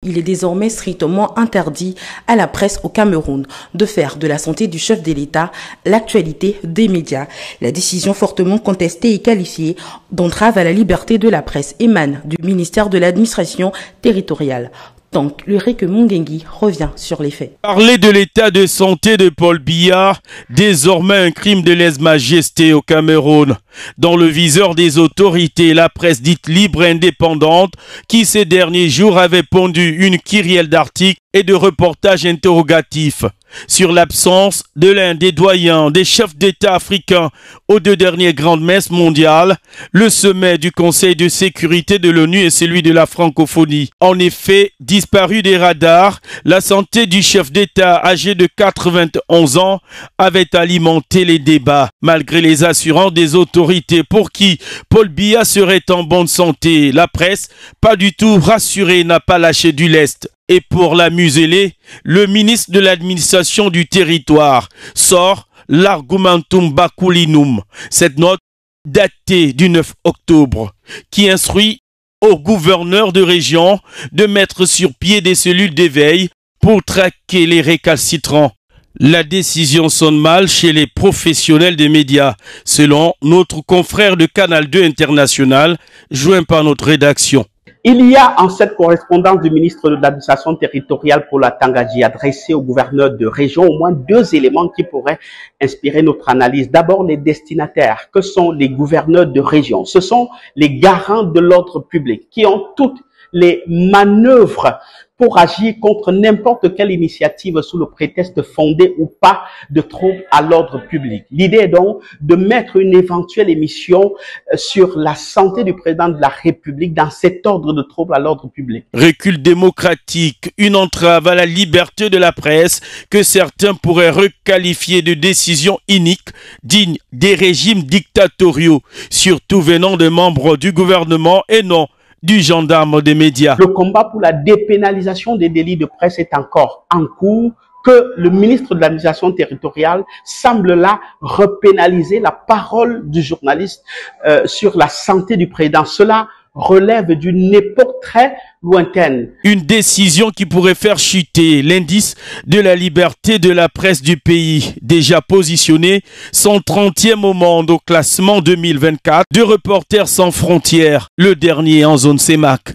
Il est désormais strictement interdit à la presse au Cameroun de faire de la santé du chef de l'État l'actualité des médias. La décision fortement contestée et qualifiée d'entrave à la liberté de la presse émane du ministère de l'administration territoriale. Donc, Ulrike Mungengi revient sur les faits. Parler de l'état de santé de Paul Biya, désormais un crime de lèse-majesté au Cameroun. Dans le viseur des autorités, la presse dite libre et indépendante, qui ces derniers jours avait pondu une kyrielle d'articles et de reportages interrogatifs sur l'absence de l'un des doyens des chefs d'État africains aux deux dernières grandes messes mondiales, le sommet du Conseil de sécurité de l'ONU et celui de la francophonie. En effet, disparu des radars, la santé du chef d'État âgé de 91 ans avait alimenté les débats, malgré les assurances des autorités pour qui Paul Biya serait en bonne santé. La presse, pas du tout rassurée, n'a pas lâché du lest. Et pour la museler, le ministre de l'administration du territoire sort l'argumentum baculinum, cette note datée du 9 octobre, qui instruit au gouverneur de région de mettre sur pied des cellules d'éveil pour traquer les récalcitrants. La décision sonne mal chez les professionnels des médias, selon notre confrère de Canal 2 International, joint par notre rédaction. Il y a en cette correspondance du ministre de l'administration territoriale Paul Atangadi adressée au gouverneur de région au moins deux éléments qui pourraient inspirer notre analyse. D'abord, les destinataires. Que sont les gouverneurs de région? Ce sont les garants de l'ordre public qui ont toutes les manœuvres pour agir contre n'importe quelle initiative sous le prétexte fondé ou pas de troubles à l'ordre public. L'idée est donc de mettre une éventuelle émission sur la santé du président de la République dans cet ordre de troubles à l'ordre public. Recul démocratique, une entrave à la liberté de la presse que certains pourraient requalifier de décision inique, digne des régimes dictatoriaux, surtout venant de membres du gouvernement et non du gendarme des médias. Le combat pour la dépénalisation des délits de presse est encore en cours, que le ministre de l'administration territoriale semble là repénaliser la parole du journaliste sur la santé du président. Cela relève d'une époque très lointaine. Une décision qui pourrait faire chuter l'indice de la liberté de la presse du pays, déjà positionné 130e au monde au classement 2024 de Reporters sans frontières, le dernier en zone CEMAC.